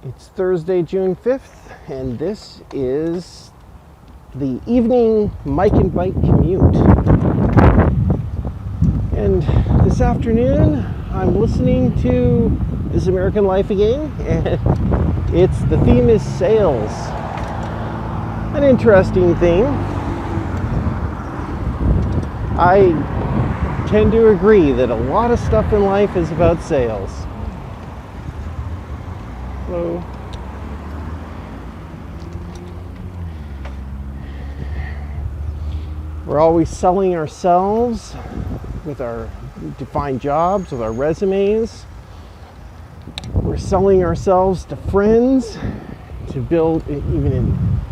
It's Thursday, June 5th, and this is the evening Mike and Bike commute. And this afternoon, I'm listening to This American Life again, and the theme is sales. An interesting thing. I tend to agree that a lot of stuff in life is about sales. So, we're always selling ourselves with our defined jobs, with our resumes. We're selling ourselves to friends, to build, even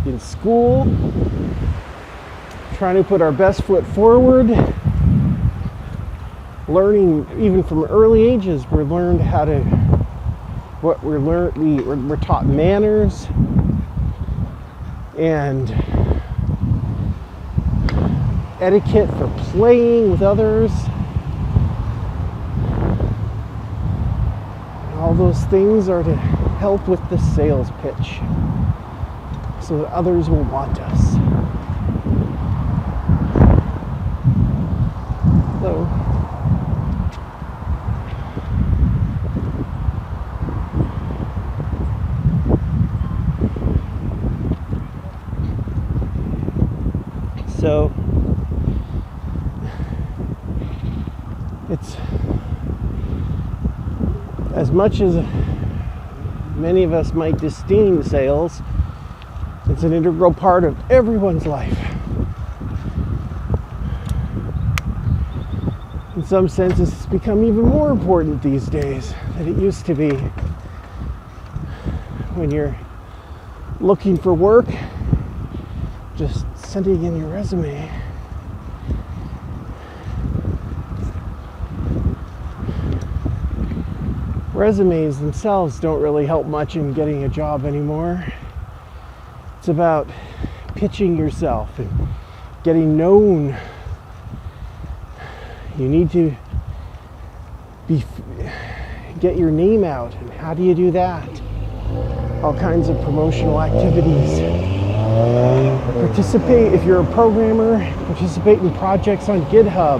in school, trying to put our best foot forward. Learning, even from early ages, we're learned how to, we're taught manners and etiquette for playing with others. And all those things are to help with the sales pitch so that others will want us. So it's, as much as many of us might disdain sales, it's an integral part of everyone's life. In some senses, it's become even more important these days than it used to be. When you're looking for work, just sending in your resume. Resumes themselves don't really help much in getting a job anymore. It's about pitching yourself and getting known. You need to get your name out. And how do you do that? All kinds of promotional activities. Participate, if you're a programmer, participate in projects on GitHub.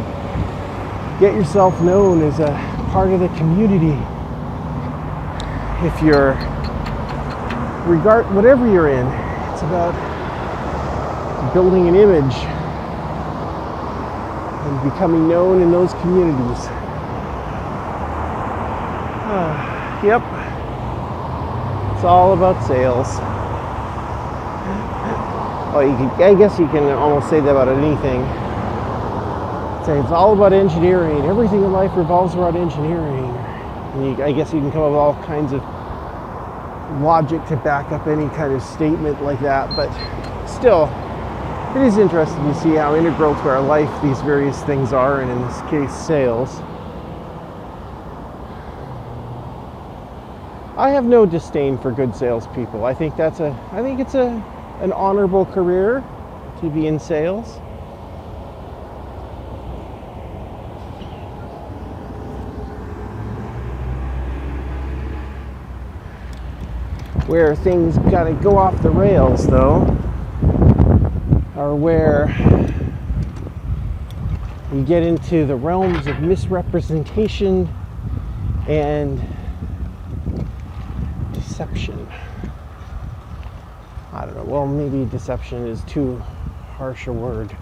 Get yourself known as a part of the community. If you're, whatever you're in, it's about building an image and becoming known in those communities. Yep, it's all about sales. I guess you can almost say that about anything. Say it's all about engineering. Everything in life revolves around engineering. And I guess you can come up with all kinds of logic to back up any kind of statement like that. But still, it is interesting to see how integral to our life these various things are, and in this case, sales. I have no disdain for good salespeople. I think it's an honorable career to be in sales. Where things gotta go off the rails, though, are where we get into the realms of misrepresentation and deception. I don't know, well, maybe deception is too harsh a word.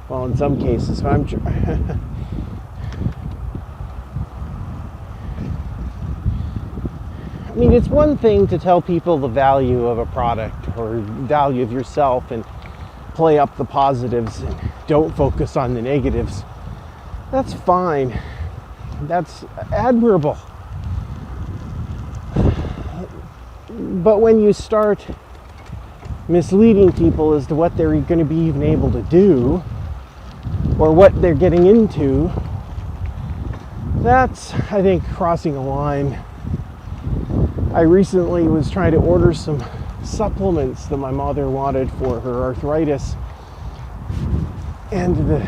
Well, in some cases, but I mean, it's one thing to tell people the value of a product or value of yourself and play up the positives and don't focus on the negatives. That's fine. That's admirable. But when you start misleading people as to what they're going to be even able to do or what they're getting into, that's, I think, crossing a line. I recently was trying to order some supplements that my mother wanted for her arthritis, and the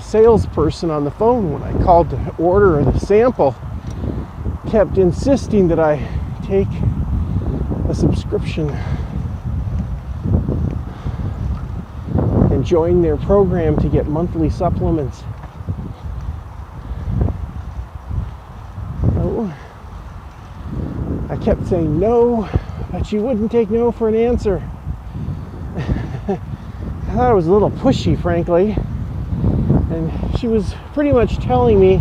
salesperson on the phone, when I called to order the sample, kept insisting that I take a subscription and join their program to get monthly supplements. So I kept saying no, but she wouldn't take no for an answer. I thought it was a little pushy, frankly, and she was pretty much telling me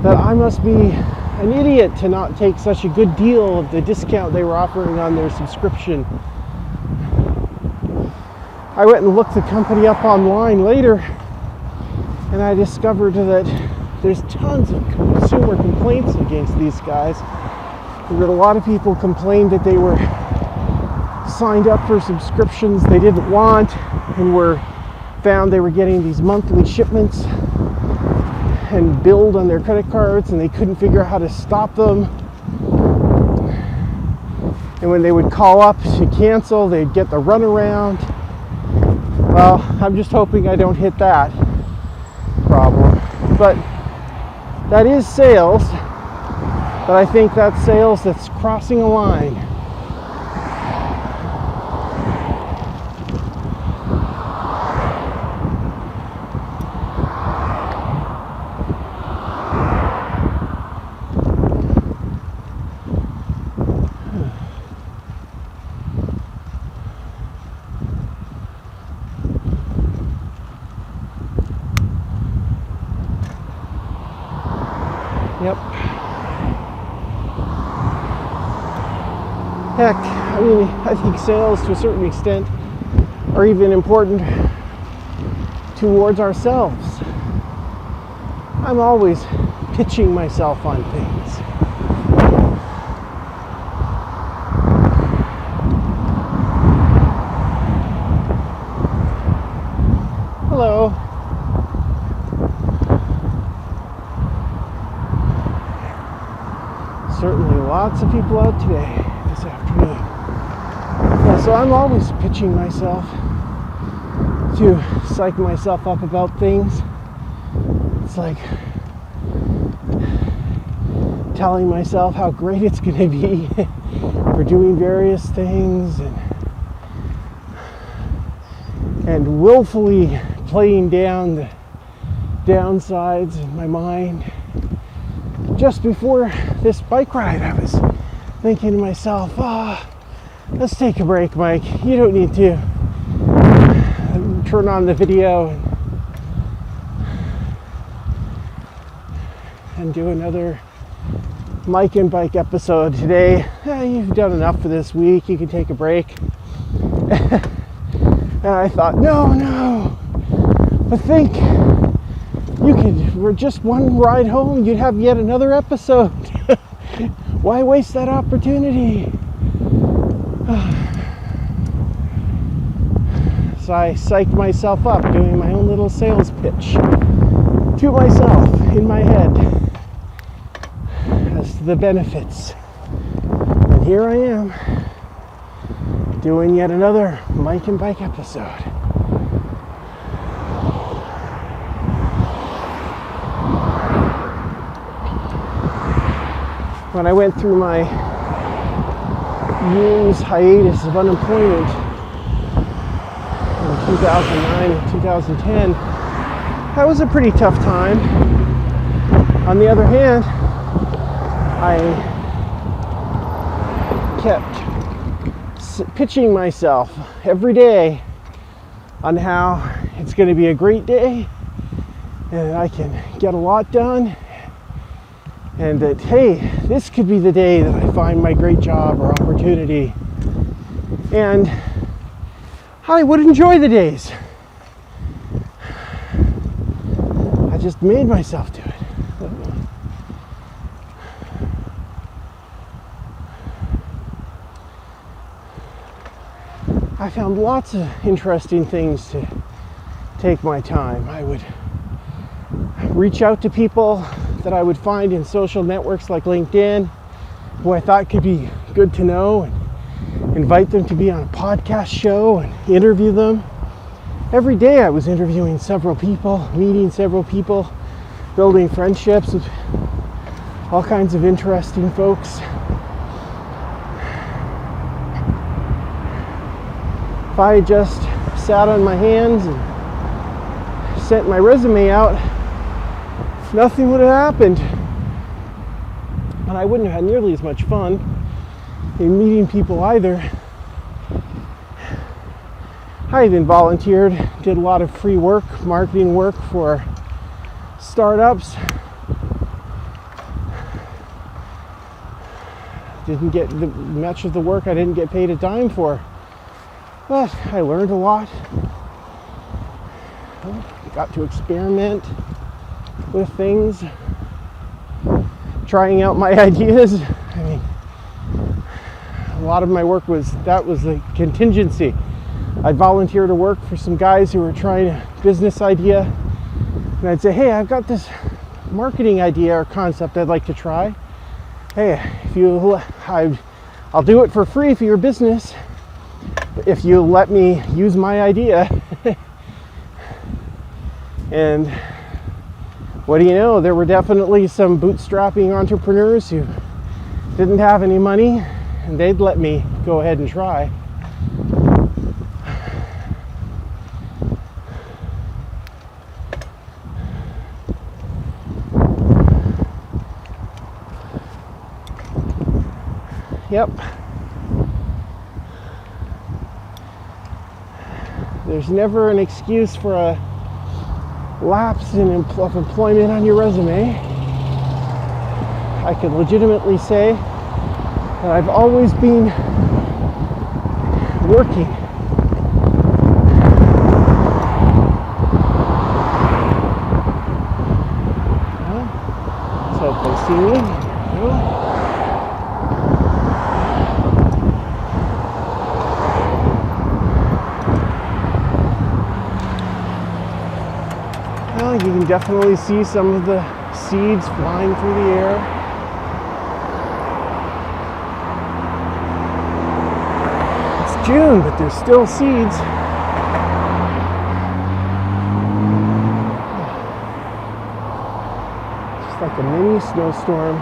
that I must be an idiot to not take such a good deal of the discount they were offering on their subscription. I went and looked the company up online later, and I discovered that there's tons of consumer complaints against these guys. There were a lot of people complained that they were signed up for subscriptions they didn't want and found they were getting these monthly shipments and billed on their credit cards, and they couldn't figure out how to stop them. And when they would call up to cancel, they'd get the runaround. Well, I'm just hoping I don't hit that problem. But that is sales. But I think that's sales that's crossing a line. Yep. Heck, I mean, I think sales to a certain extent are even important towards ourselves. I'm always pitching myself on things. Hello. Certainly lots of people out today this afternoon. Yeah, so I'm always pitching myself to psych myself up about things. It's like telling myself how great it's going to be for doing various things and willfully playing down the downsides in my mind. Just before this bike ride, I was thinking to myself, let's take a break, Mike. You don't need to turn on the video and do another Mike and Bike episode today. You've done enough for this week. You can take a break. And I thought, no. But think, we're just one ride home, you'd have yet another episode. Why waste that opportunity? So I psyched myself up doing my own little sales pitch to myself in my head as to the benefits. And here I am doing yet another Mike and Bike episode. When I went through my year's hiatus of unemployment in 2009 and 2010, that was a pretty tough time. On the other hand, I kept pitching myself every day on how it's going to be a great day and I can get a lot done. And that, hey, this could be the day that I find my great job or opportunity. And I would enjoy the days. I just made myself do it. I found lots of interesting things to take my time. I would reach out to people that I would find in social networks like LinkedIn, who I thought could be good to know, and invite them to be on a podcast show and interview them. Every day I was interviewing several people, meeting several people, building friendships with all kinds of interesting folks. If I had just sat on my hands and sent my resume out, nothing would have happened. And I wouldn't have had nearly as much fun in meeting people either. I even volunteered, did a lot of free work, marketing work for startups. Didn't get much of the work I didn't get paid a dime for. But I learned a lot. Got to experiment with things, trying out my ideas. I mean, a lot of my work was a contingency. I'd volunteer to work for some guys who were trying a business idea, and I'd say, hey, I've got this marketing idea or concept I'd like to try. Hey, I'll do it for free for your business if you let me use my idea. And what do you know, there were definitely some bootstrapping entrepreneurs who didn't have any money, and they'd let me go ahead and try. Yep. There's never an excuse for a lapse in employment on your resume. I can legitimately say that I've always been working. Let's hope they see me. Well, you can definitely see some of the seeds flying through the air. It's June, but there's still seeds. Just like a mini snowstorm.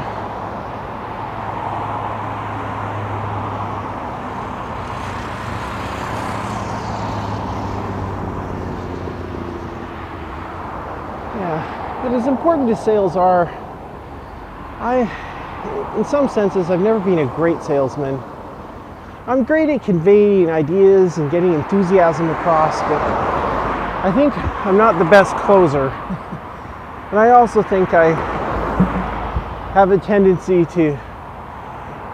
But as important as sales are, in some senses, I've never been a great salesman. I'm great at conveying ideas and getting enthusiasm across, but I think I'm not the best closer. And I also think I have a tendency to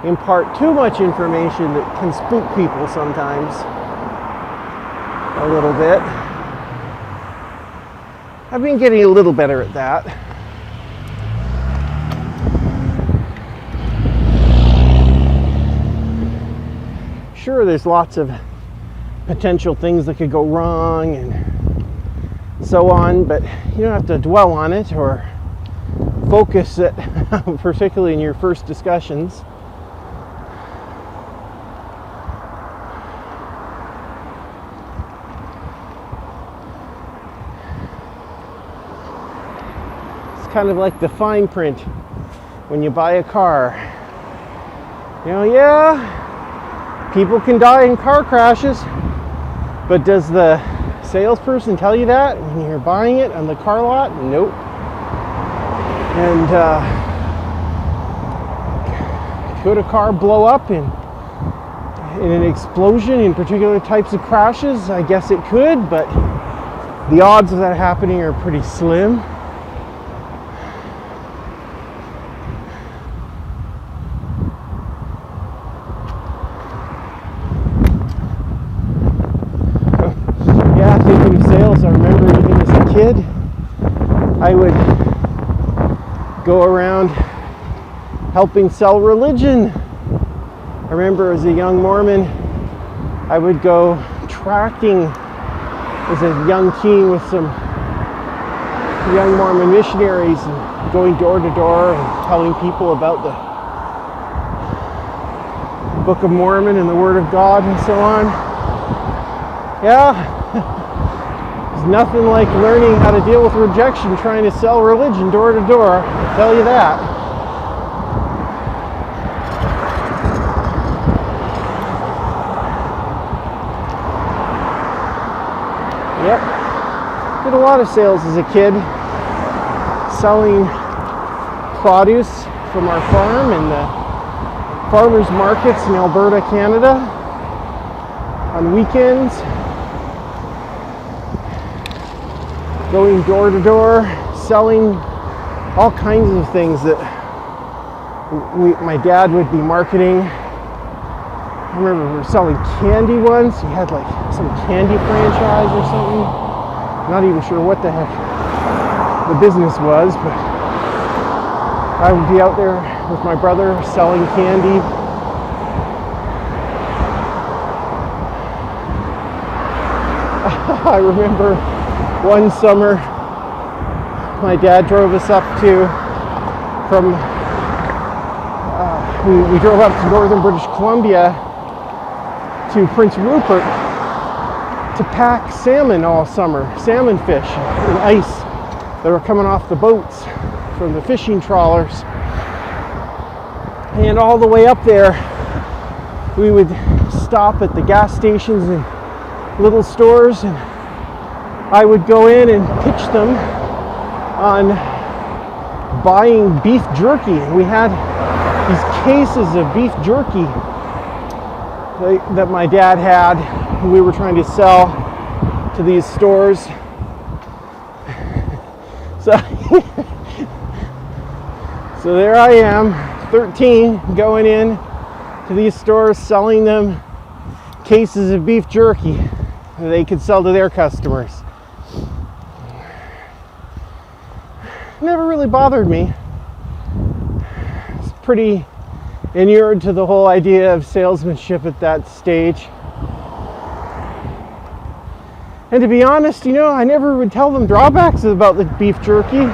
impart too much information that can spook people sometimes a little bit. I've been getting a little better at that. Sure, there's lots of potential things that could go wrong and so on, but you don't have to dwell on it or focus it, particularly in your first discussions. Kind of like the fine print when you buy a car. You know, yeah, people can die in car crashes, but does the salesperson tell you that when you're buying it on the car lot? Nope. And could a car blow up in an explosion in particular types of crashes? I guess it could, but the odds of that happening are pretty slim. Thinking of sales, I remember even as a kid, I would go around helping sell religion. I remember as a young Mormon, I would go tracting as a young teen with some young Mormon missionaries and going door to door and telling people about the Book of Mormon and the Word of God and so on. Yeah. There's nothing like learning how to deal with rejection trying to sell religion door to door, I'll tell you that. Yep. Did a lot of sales as a kid, selling produce from our farm in the farmers markets in Alberta, Canada, on weekends, going door to door, selling all kinds of things that my dad would be marketing. I remember we were selling candy once. He had like some candy franchise or something. Not even sure what the heck the business was, but I would be out there with my brother selling candy. I remember one summer my dad drove us up we drove up to northern British Columbia to Prince Rupert to pack salmon all summer, salmon fish and ice that were coming off the boats from the fishing trawlers. And all the way up there, we would stop at the gas stations and little stores, and I would go in and pitch them on buying beef jerky. We had these cases of beef jerky that my dad had, and we were trying to sell to these stores. So there I am, 13, going in to these stores selling them cases of beef jerky that they could sell to their customers. Never really bothered me. It's pretty inured to the whole idea of salesmanship at that stage. And to be honest, I never would tell them drawbacks about the beef jerky.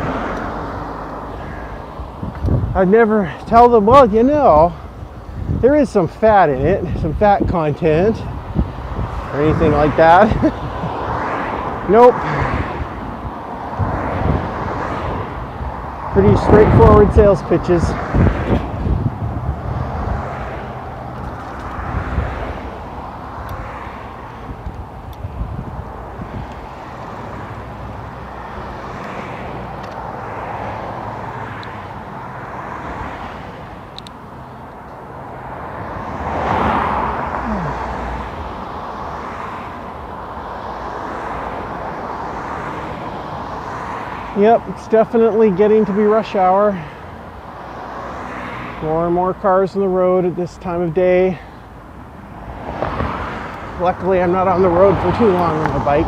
I'd never tell them, well, there is some fat in it, some fat content, or anything like that. Nope. Pretty straightforward sales pitches. Yep, it's definitely getting to be rush hour. More and more cars on the road at this time of day. Luckily, I'm not on the road for too long on the bike.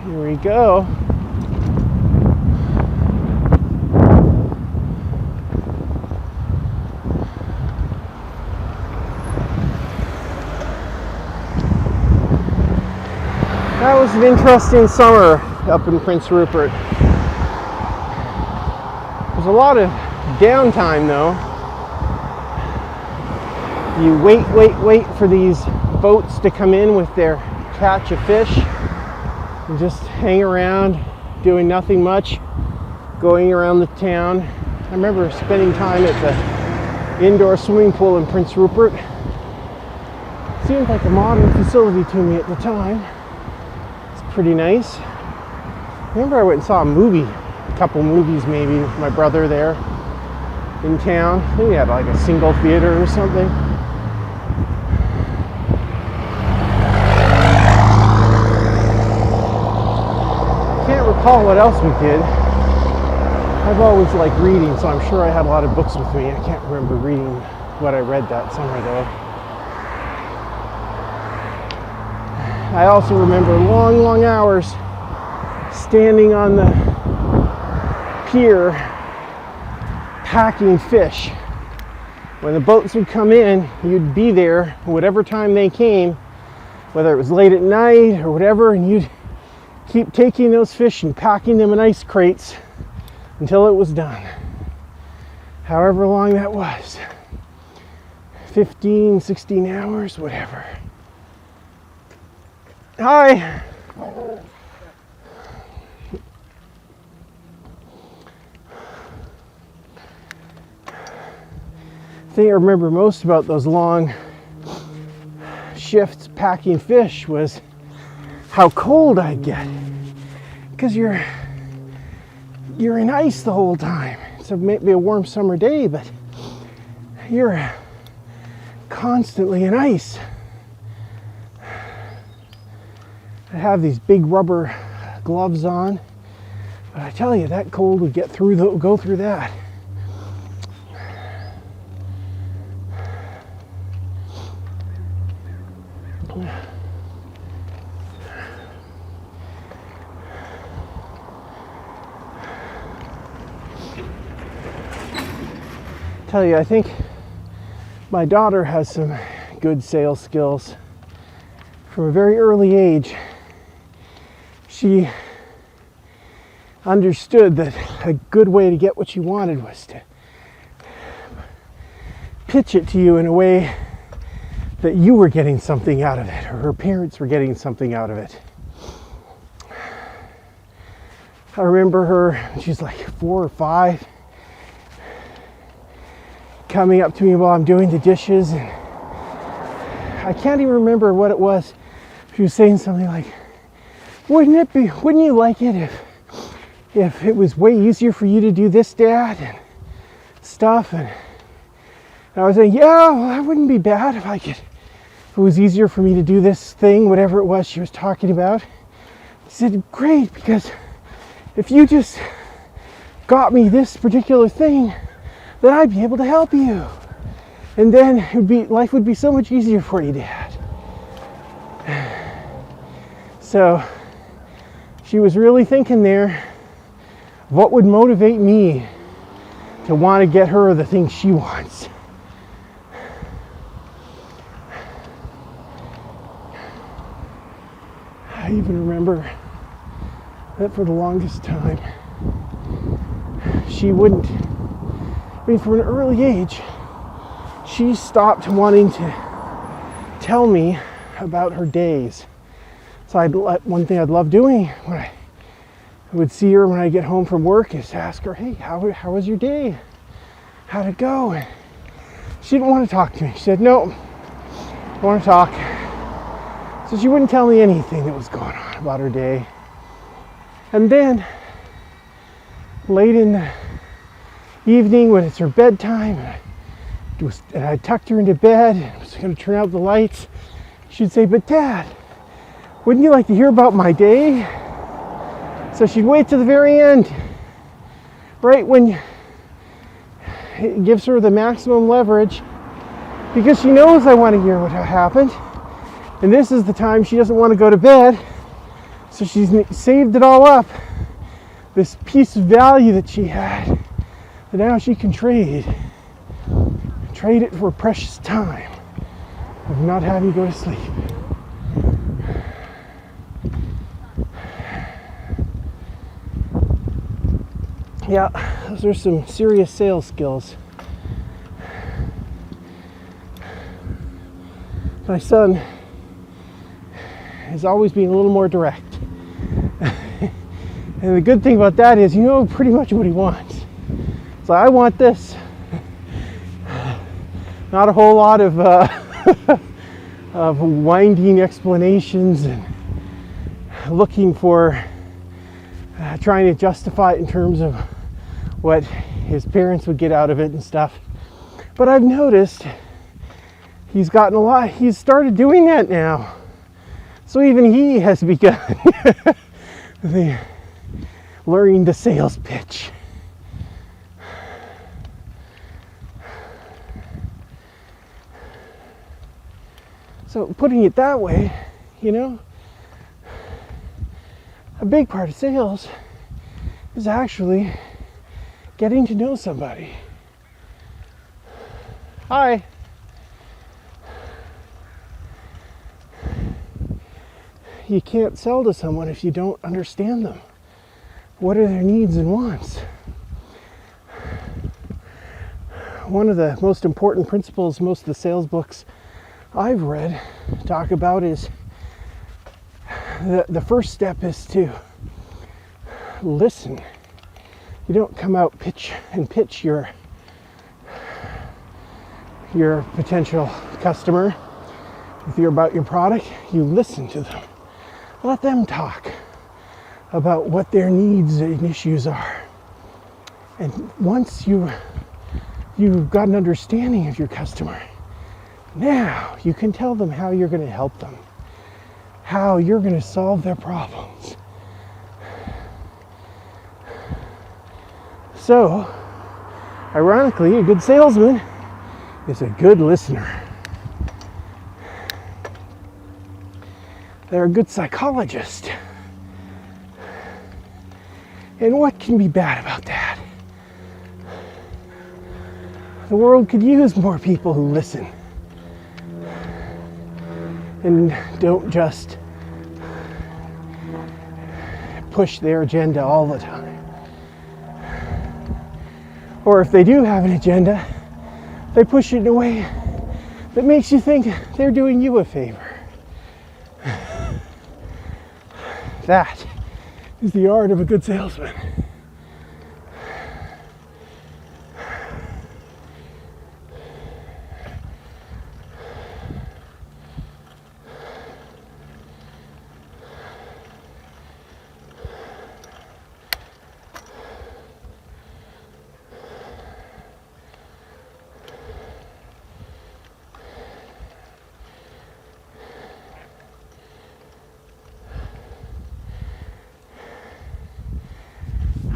Here we go. That was an interesting summer up in Prince Rupert. There's a lot of downtime though. You wait for these boats to come in with their catch of fish and just hang around doing nothing much, going around the town. I remember spending time at the indoor swimming pool in Prince Rupert. It seemed like a modern facility to me at the time. Pretty nice. I remember I went and saw a couple movies maybe with my brother there in town. I think we had like a single theater or something. Can't recall what else we did. I've always liked reading, so I'm sure I had a lot of books with me. I can't remember reading what I read that summer though. I also remember long hours standing on the pier packing fish. When the boats would come in, you'd be there whatever time they came, whether it was late at night or whatever, and you'd keep taking those fish and packing them in ice crates until it was done. However long that was. 15, 16 hours, whatever. Hi. The thing I remember most about those long shifts packing fish was how cold I'd get, because you're in ice the whole time. It's maybe a warm summer day, but you're constantly in ice. I have these big rubber gloves on, but I tell you, that cold would go through that. Tell you, I think my daughter has some good sales skills. From a very early age, she understood that a good way to get what she wanted was to pitch it to you in a way that you were getting something out of it, or her parents were getting something out of it. I remember her, when she's like 4 or 5, coming up to me while I'm doing the dishes, and I can't even remember what it was. She was saying something like, wouldn't you like it if it was way easier for you to do this, Dad, and stuff? And I was saying, yeah, well, that wouldn't be bad if it was easier for me to do this thing, whatever it was she was talking about. I said, great, because if you just got me this particular thing, then I'd be able to help you. And then life would be so much easier for you, Dad. So she was really thinking there, what would motivate me to want to get her the thing she wants? I even remember that for the longest time, she wouldn't, from an early age, she stopped wanting to tell me about her days. So one thing I'd love doing when I would see her when I get home from work is to ask her, hey, how was your day? How'd it go? And she didn't want to talk to me. She said, no, I don't want to talk. So she wouldn't tell me anything that was going on about her day. And then late in the evening when it's her bedtime, and I tucked her into bed and was going to turn out the lights, she'd say, but Dad, wouldn't you like to hear about my day? So she'd wait to the very end, right when it gives her the maximum leverage, because she knows I want to hear what happened. And this is the time she doesn't want to go to bed. So she's saved it all up, this piece of value that she had, that now she can trade it for precious time of not having to go to sleep. Yeah, those are some serious sales skills. My son is always being a little more direct. And the good thing about that is you know pretty much what he wants. So I want this. Not a whole lot of of winding explanations and looking for trying to justify it in terms of what his parents would get out of it and stuff. But I've noticed he's started doing that now. So even he has begun learning the sales pitch. So putting it that way, a big part of sales is actually getting to know somebody. Hi. You can't sell to someone if you don't understand them. What are their needs and wants? One of the most important principles most of the sales books I've read talk about is the first step is to listen. You don't come out pitch your potential customer. If you're about your product, you listen to them. Let them talk about what their needs and issues are. And once you've got an understanding of your customer, now you can tell them how you're going to help them, how you're going to solve their problems. So, ironically, a good salesman is a good listener. They're a good psychologist. And what can be bad about that? The world could use more people who listen and don't just push their agenda all the time. Or if they do have an agenda, they push it in a way that makes you think they're doing you a favor. That is the art of a good salesman.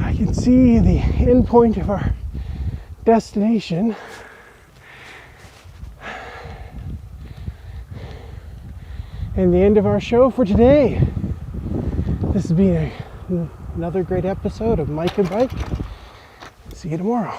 I can see the end point of our destination. And the end of our show for today. This has been another great episode of Mike and Bike. See you tomorrow.